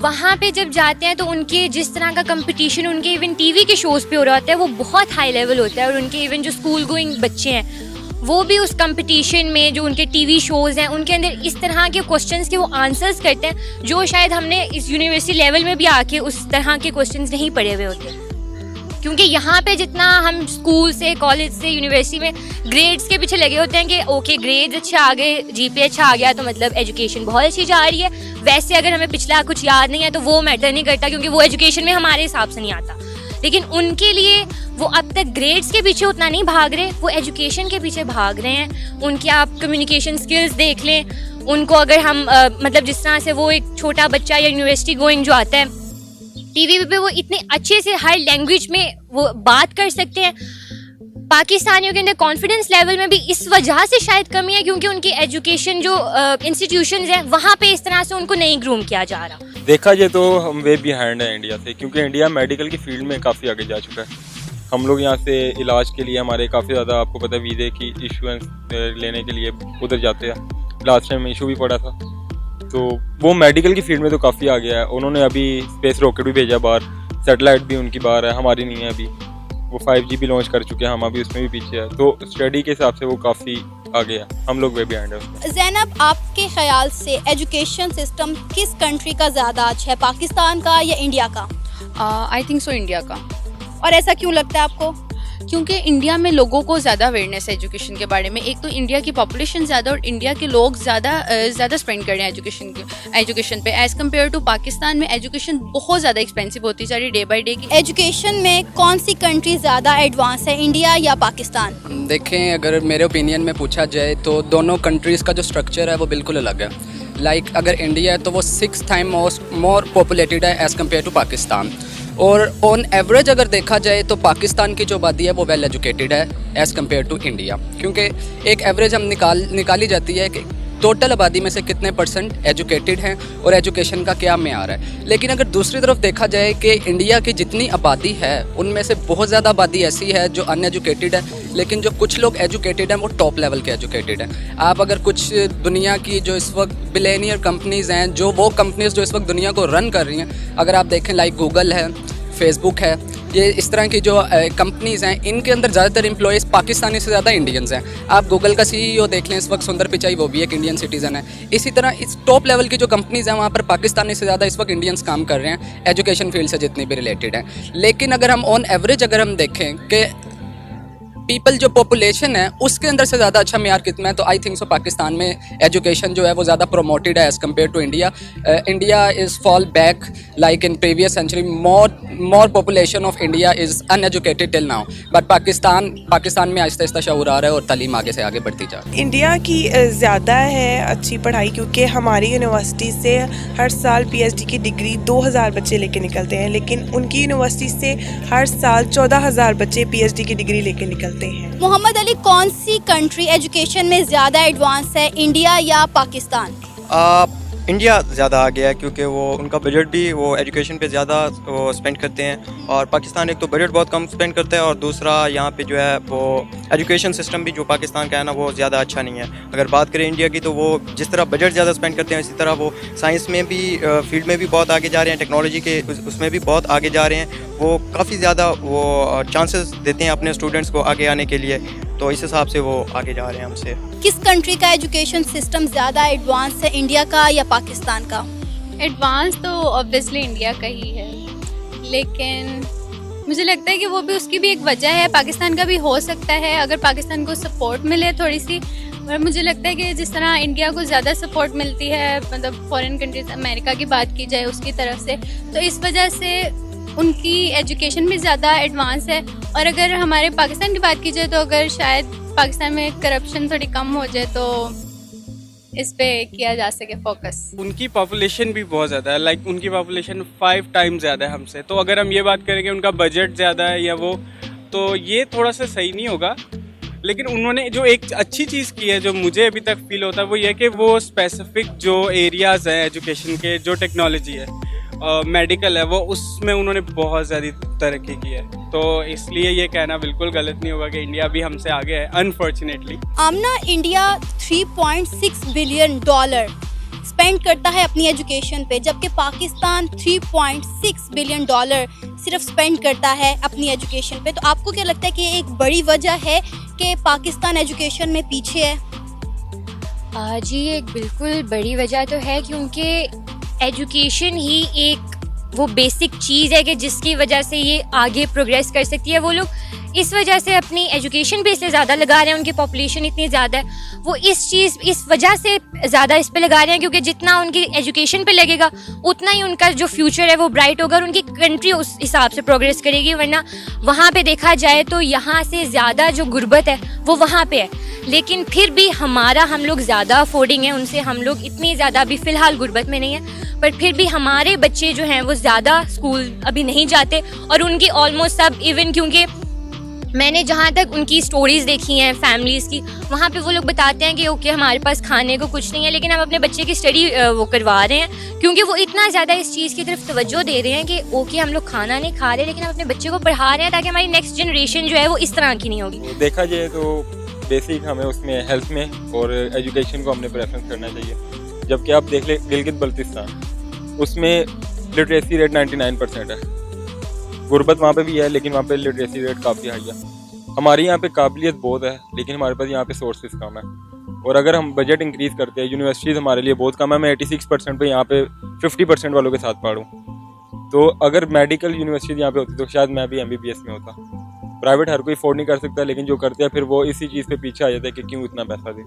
वहाँ पे जब जाते हैं तो उनके जिस तरह का कंपटीशन उनके इवन टीवी के शोज़ पे हो रहा होता है वो बहुत हाई लेवल होता है, और उनके इवन जो स्कूल गोइंग बच्चे हैं वो भी उस कंपटीशन में जो उनके टीवी शोज़ हैं उनके अंदर इस तरह के क्वेश्चंस के वो आंसर्स करते हैं जो शायद हमने इस यूनिवर्सिटी लेवल में भी आके उस तरह के क्वेश्चंस नहीं पढ़े हुए होते। क्योंकि यहाँ पे जितना हम स्कूल से, कॉलेज से, यूनिवर्सिटी में ग्रेड्स के पीछे लगे होते हैं कि ओके ग्रेड्स अच्छा आ गए, जीपीए अच्छा आ गया तो मतलब एजुकेशन बहुत अच्छी जा रही है, वैसे अगर हमें पिछला कुछ याद नहीं है तो वो मैटर नहीं करता क्योंकि वो एजुकेशन में हमारे हिसाब से नहीं आता। लेकिन उनके लिए वो अब तक ग्रेड्स के पीछे उतना नहीं भाग रहे, वो एजुकेशन के पीछे भाग रहे हैं। उनके आप कम्युनिकेशन स्किल्स देख लें, उनको अगर हम मतलब जिस तरह से वो एक छोटा बच्चा या यूनिवर्सिटी गोइंग जो आता है टीवी पे वो इतने अच्छे से हर लैंग्वेज में वो बात कर सकते हैं। पाकिस्तानियों के अंदर कॉन्फिडेंस लेवल में भी इस वजह से शायद कमी है क्योंकि उनकी एजुकेशन जो इंस्टीट्यूशंस हैं वहाँ पे इस तरह से उनको नहीं ग्रूम किया जा रहा। देखा जाए तो हम वे बिहाइंड है इंडिया से, क्योंकि इंडिया मेडिकल की फील्ड में काफ़ी आगे जा चुका है। हम लोग यहाँ से इलाज के लिए हमारे काफ़ी ज़्यादा, आपको पता है, वीज़े की इशुएंस लेने के लिए उधर जाते हैं। लास्ट टाइम इशू भी पड़ा था, तो वो मेडिकल की फील्ड में तो काफ़ी आ गया है। उन्होंने अभी स्पेस रॉकेट भी भेजा बाहर, सैटेलाइट भी उनकी बाहर है, हमारी नहीं है अभी। वो 5G भी लॉन्च कर चुके हैं, हम अभी उसमें भी पीछे है। तो स्टडी के हिसाब से वो काफ़ी आगे है, हम लोग वे बिहाइंड है उसमें। ज़ैनब, आपके ख्याल से एजुकेशन सिस्टम किस कंट्री का ज़्यादा अच्छा है, पाकिस्तान का या इंडिया का? आई थिंक सो इंडिया का। और ऐसा क्यों लगता है आपको? क्योंकि इंडिया में लोगों को ज़्यादा अवेयरनेस है एजुकेशन के बारे में। एक तो इंडिया की पॉपुलेशन ज़्यादा और इंडिया के लोग ज़्यादा स्पेंड कर रहे हैं एजुकेशन पे एज़ कम्पेयर टू पाकिस्तान में एजुकेशन बहुत ज़्यादा एक्सपेंसिव होती जा रही है डे बाई डे की। एजुकेशन में कौन सी कंट्री ज़्यादा एडवांस है, इंडिया या पाकिस्तान? देखें, अगर मेरे ओपिनियन में पूछा जाए तो दोनों कंट्रीज़ का जो स्ट्रक्चर है वो बिल्कुल अलग है। लाइक अगर इंडिया है तो वो 6 टाइम मोर पॉपुलेटेड है एज़ कम्पेयर टू पाकिस्तान। और ऑन एवरेज अगर देखा जाए तो पाकिस्तान की जो आबादी है वो वेल एजुकेटेड है एज़ कम्पेयर टू इंडिया, क्योंकि एक एवरेज हम निकाली जाती है कि टोटल आबादी में से कितने % एजुकेटेड हैं और एजुकेशन का क्या मेयार है। लेकिन अगर दूसरी तरफ देखा जाए कि इंडिया की जितनी आबादी है उनमें से बहुत ज़्यादा आबादी ऐसी है जो अनएजुकेटेड है, लेकिन जो कुछ लोग एजुकेटेड हैं वो टॉप लेवल के एजुकेटेड हैं। आप अगर कुछ दुनिया की जो इस वक्त बिलियनियर कंपनीज़ हैं, जो वो कंपनीज़ जो इस वक्त दुनिया को रन कर रही हैं, अगर आप देखें लाइक गूगल है, फेसबुक है, ये इस तरह की जो कंपनीज़ हैं, इनके अंदर ज़्यादातर एम्प्लॉयज़ पाकिस्तानी से ज़्यादा इंडियंस हैं। आप गूगल का CEO देख लें इस वक्त, सुंदर पिचाई, वो भी एक इंडियन सिटीज़न है। इसी तरह इस टॉप लेवल की जो कंपनीज़ हैं वहाँ पर पाकिस्तानी से ज़्यादा इस वक्त इंडियंस काम कर रहे हैं एजुकेशन फील्ड से जितनी भी रिलेटेड हैं। लेकिन अगर हम ऑन एवरेज अगर हम देखें कि पीपल जो पॉपुलेशन है उसके अंदर से ज़्यादा अच्छा मेयार कितना है, तो आई थिंक सो पाकिस्तान में एजुकेशन जो है वो ज़्यादा प्रोमोटेड है as compare to India. India is fall back like in previous century, more population of India is uneducated till now, but Pakistan में आहिस्ता आहिस्ता शऊर आ रहा है और तालीम आगे से आगे बढ़ती जा रही है। इंडिया की ज़्यादा है अच्छी पढ़ाई, क्योंकि हमारी यूनिवर्सिटी से हर साल PhD की डिग्री 2000 बच्चे लेके निकलते हैं, लेकिन उनकी यूनिवर्सिटी से हर साल 14,000 बच्चे PhD की डिग्री लेके निकलते हैं। मोहम्मद अली, कौन सी कंट्री एजुकेशन में ज़्यादा एडवांस है, इंडिया या पाकिस्तान? इंडिया ज़्यादा आ गया है क्योंकि वो उनका बजट भी वो एजुकेशन पे ज़्यादा वो स्पेंड करते हैं, और पाकिस्तान एक तो बजट बहुत कम स्पेंड करता है और दूसरा यहाँ पे जो है वो एजुकेशन सिस्टम भी जो पाकिस्तान का है ना वो ज़्यादा अच्छा नहीं है। अगर बात करें इंडिया की तो वो जिस तरह बजट ज़्यादा स्पेंड करते हैं इसी तरह वो साइंस में भी फील्ड में भी बहुत आगे जा रहे हैं, टेक्नोलॉजी के उसमें भी बहुत आगे जा रहे हैं। वो काफ़ी ज़्यादा वो चांसेस देते हैं अपने स्टूडेंट्स को आगे आने के लिए, तो इस हिसाब से वो आगे जा रहे हैं हमसे। किस कंट्री का एजुकेशन सिस्टम ज़्यादा एडवांस है, इंडिया का या पाकिस्तान का? एडवांस तो ऑब्वियसली इंडिया का ही है, लेकिन मुझे लगता है कि वो भी उसकी भी एक वजह है, पाकिस्तान का भी हो सकता है अगर पाकिस्तान को सपोर्ट मिले थोड़ी सी। और मुझे लगता है कि जिस तरह इंडिया को ज़्यादा सपोर्ट मिलती है, मतलब फॉरेन कंट्रीज, अमेरिका की बात की जाए उसकी तरफ से, तो इस वजह से उनकी एजुकेशन भी ज़्यादा एडवांस है। और अगर हमारे पाकिस्तान की बात की जाए तो अगर शायद पाकिस्तान में करप्शन थोड़ी कम हो जाए तो इस पे किया जा सके फोकस। उनकी पॉपुलेशन भी बहुत ज़्यादा है, लाइक उनकी पॉपुलेशन 5 टाइम ज़्यादा है हमसे, तो अगर हम ये बात करेंगे उनका बजट ज़्यादा है या वो, तो ये थोड़ा सा सही नहीं होगा। लेकिन उन्होंने जो एक अच्छी चीज़ की है जो मुझे अभी तक फील होता है वो ये कि वो स्पेसिफिक जो एरियाज़ हैं एजुकेशन के, जो टेक्नोलॉजी है, मेडिकल है, वो उसमें उन्होंने बहुत ज़्यादा तरक्की की है। तो इसलिए ये कहना बिल्कुल गलत नहीं होगा कि इंडिया भी हमसे आगे है, अनफॉर्चुनेटली। आमना, इंडिया $3.6 बिलियन स्पेंड करता है अपनी एजुकेशन पे, जबकि पाकिस्तान $3.6 बिलियन सिर्फ स्पेंड करता है अपनी एजुकेशन पे। तो आपको क्या लगता है कि ये एक बड़ी वजह है कि पाकिस्तान एजुकेशन में पीछे है? जी एक बिल्कुल बड़ी वजह तो है, क्योंकि एजुकेशन ही एक वो बेसिक चीज़ है कि जिसकी वजह से ये आगे प्रोग्रेस कर सकती है। वो लोग इस वजह से अपनी एजुकेशन पे इसलिए ज़्यादा लगा रहे हैं, उनकी पॉपुलेशन इतनी ज़्यादा है, वो इस वजह से ज़्यादा इस पे लगा रहे हैं, क्योंकि जितना उनकी एजुकेशन पे लगेगा उतना ही उनका जो फ्यूचर है वो ब्राइट होगा और उनकी कंट्री उस हिसाब से प्रोग्रेस करेगी। वरना वहाँ पे देखा जाए तो यहाँ से ज़्यादा जो गुर्बत है वो वहाँ पे है, लेकिन फिर भी हम लोग ज़्यादा अफोर्डिंग हैं उनसे, हम लोग इतनी ज़्यादा अभी फ़िलहाल गुर्बत में नहीं है, पर फिर भी हमारे बच्चे जो हैं वो ज़्यादा स्कूल अभी नहीं जाते। और उनकी ऑलमोस्ट सब इवन, क्योंकि मैंने जहाँ तक उनकी स्टोरीज़ देखी हैं फैमिलीज़ की, वहाँ पे वो लोग बताते हैं कि ओके हमारे पास खाने को कुछ नहीं है, लेकिन हम अपने बच्चे की स्टडी वो करवा रहे हैं, क्योंकि वो इतना ज़्यादा इस चीज़ की तरफ तवज्जो दे रहे हैं कि ओके हम लोग खाना नहीं खा रहे, लेकिन हम अपने बच्चे को पढ़ा रहे हैं ताकि हमारी नेक्स्ट जनरेशन जो है वो इस तरह की नहीं होगी। देखा जाए तो बेसिक हमें उसमें हेल्थ में और एजुकेशन को हमने प्रेफरेंस करना चाहिए। जबकि आप देख ले गिलगित बल्तिस्तान, उसमें लिटरेसी रेट 99% है। गुर्बत वहाँ पे भी है, लेकिन वहाँ पे लिटरेसी रेट काफ़ी हाई है। हमारे यहाँ पे काबिलियत बहुत है, लेकिन हमारे पास यहाँ पे सोर्सेज कम है। और अगर हम बजट इंक्रीज़ करते हैं, यूनिवर्सिटीज़ हमारे लिए बहुत कम है। मैं 86% पे यहाँ पे 50% वालों के साथ पढ़ूँ, तो अगर मेडिकल यूनिवर्सिटी यहाँ पे होती तो शायद मैं भी MBBS में होता। प्राइवेट हर कोई अफोर्ड नहीं कर सकता, लेकिन जो करते हैं फिर वो इसी चीज़ पे पीछे आ जाता है कि क्यों इतना पैसा दे।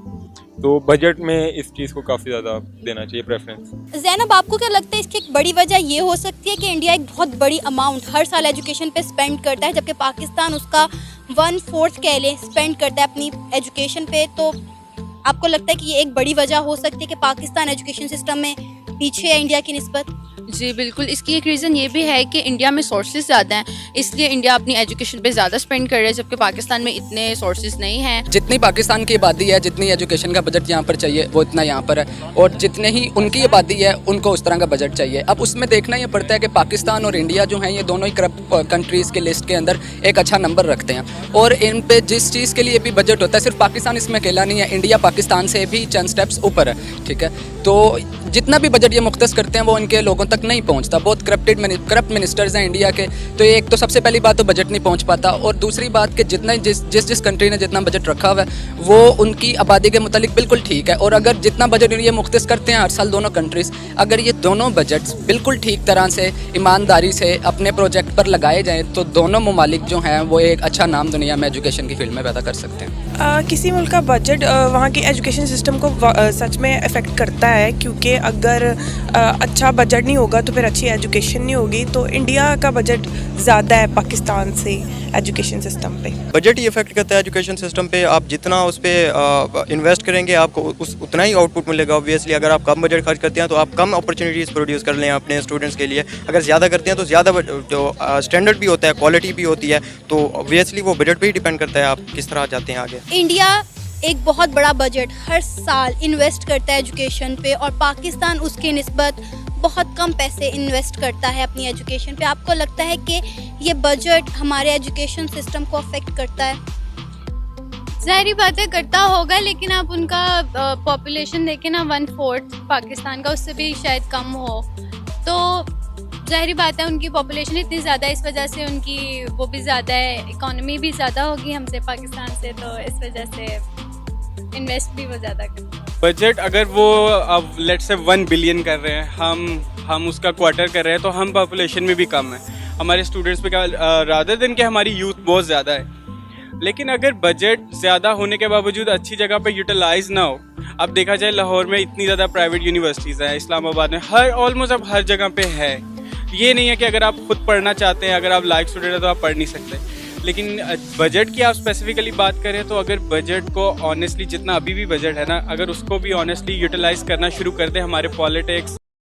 तो बजट में इस चीज़ को काफ़ी ज़्यादा देना चाहिए प्रेफरेंस। ज़ैनब, आपको क्या लगता है इसकी एक बड़ी वजह ये हो सकती है कि इंडिया एक बहुत बड़ी अमाउंट हर साल एजुकेशन पे स्पेंड करता है, जबकि पाकिस्तान उसका 1/4 कह लें स्पेंड करता है अपनी एजुकेशन पे? तो आपको लगता है कि ये एक बड़ी वजह हो सकती है कि पाकिस्तान एजुकेशन सिस्टम में पीछे है इंडिया की निस्बत? जी बिल्कुल, इसकी एक रीज़न ये भी है कि इंडिया में सोर्सेज ज़्यादा हैं, इसलिए इंडिया अपनी एजुकेशन पे ज़्यादा स्पेंड कर रहा है, जबकि पाकिस्तान में इतने सोर्सेज नहीं हैं। जितनी पाकिस्तान की आबादी है, जितनी एजुकेशन का बजट यहाँ पर चाहिए वो इतना यहाँ पर है, और जितने ही उनकी आबादी है उनको उस तरह का बजट चाहिए। अब उसमें देखना ये पड़ता है कि पाकिस्तान और इंडिया जो हैं ये दोनों ही करप्ट कंट्रीज़ के लिस्ट के अंदर एक अच्छा नंबर रखते हैं, और इन पे जिस चीज़ के लिए भी बजट होता है, सिर्फ पाकिस्तान इसमें अकेला नहीं है, इंडिया पाकिस्तान से भी चंद स्टेप्स ऊपर है। ठीक है, तो जितना भी बजट ये मुख्तस करते हैं वो इनके लोगों तक नहीं पहुंचता। बहुत करप्ट मिनिस्टर्स हैं इंडिया के, तो एक तो सबसे पहली बात तो बजट नहीं पहुंच पाता, और दूसरी बात कि जितना जिस कंट्री ने जितना बजट रखा हुआ है वो उनकी आबादी के मुतालिक बिल्कुल ठीक है। और अगर जितना बजट ये मुख्तस करते हैं हर साल दोनों कंट्रीज़, अगर ये दोनों बजट्स बिल्कुल ठीक तरह से ईमानदारी से अपने प्रोजेक्ट पर लगाए जाएँ तो दोनों ममालिक जो हैं वो एक अच्छा नाम दुनिया में एजुकेशन की फील्ड में पैदा कर सकते हैं। किसी मुल्क का बजट वहाँ के एजुकेशन सिस्टम को सच में अफेक्ट करता है, क्योंकि अगर अच्छा बजट नहीं होगा तो फिर अच्छी एजुकेशन नहीं होगी। तो इंडिया का बजट ज़्यादा है पाकिस्तान से एजुकेशन सिस्टम पे। बजट ही इफेक्ट करता है एजुकेशन सिस्टम पे। आप जितना उस पर इन्वेस्ट करेंगे आपको उतना ही आउटपुट मिलेगा। ऑब्वियसली अगर आप कम बजट खर्च करते हैं तो आप कम अपॉर्चुनिटीज़ प्रोड्यूस कर लें अपने स्टूडेंट्स के लिए। अगर ज़्यादा करते हैं तो ज़्यादा जो स्टैंडर्ड भी होता है, क्वालिटी भी होती है, तो ऑब्वियसली वो बजट पे ही डिपेंड करता है आप किस तरह जाते हैं आगे। इंडिया एक बहुत बड़ा बजट हर साल इन्वेस्ट करता है एजुकेशन पे, और पाकिस्तान उसके निस्बत बहुत कम पैसे इन्वेस्ट करता है अपनी एजुकेशन पे। आपको लगता है कि ये बजट हमारे एजुकेशन सिस्टम को अफेक्ट करता है? ज़ाहिरी बात है करता होगा, लेकिन आप उनका पॉपुलेशन देखें ना, 1/4 पाकिस्तान का, उससे भी शायद कम हो। तो ज़ाहिरी बात है उनकी पॉपुलेशन इतनी ज़्यादा, इस वजह से उनकी वो भी ज़्यादा है, इकॉनमी भी ज़्यादा होगी हमसे पाकिस्तान से, तो इस वजह से इन्वेस्ट भी वो ज़्यादा करते हैं। बजट अगर वो अब लेट से 1 बिलियन कर रहे हैं, हम उसका क्वार्टर कर रहे हैं, तो हम पॉपुलेशन में भी कम है, हमारे स्टूडेंट्स पे रादर देन कि हमारी यूथ बहुत ज़्यादा है। लेकिन अगर बजट ज़्यादा होने के बावजूद अच्छी जगह पे यूटिलाइज ना हो, अब देखा जाए लाहौर में इतनी ज़्यादा प्राइवेट यूनिवर्सिटीज़ हैं, इस्लामाबाद में ऑलमोस्ट अब हर जगह पे है। ये नहीं है कि अगर आप खुद पढ़ना चाहते हैं, अगर आप लाइक स्टूडेंट हैं तो आप पढ़ नहीं सकते। लेकिन बजट की आप स्पेसिफिकली बात करें तो अगर बजट को ऑनेस्टली, जितना अभी भी बजट है ना, अगर उसको भी ऑनेस्टली यूटिलाइज करना शुरू कर दें हमारे पॉलिटिक्स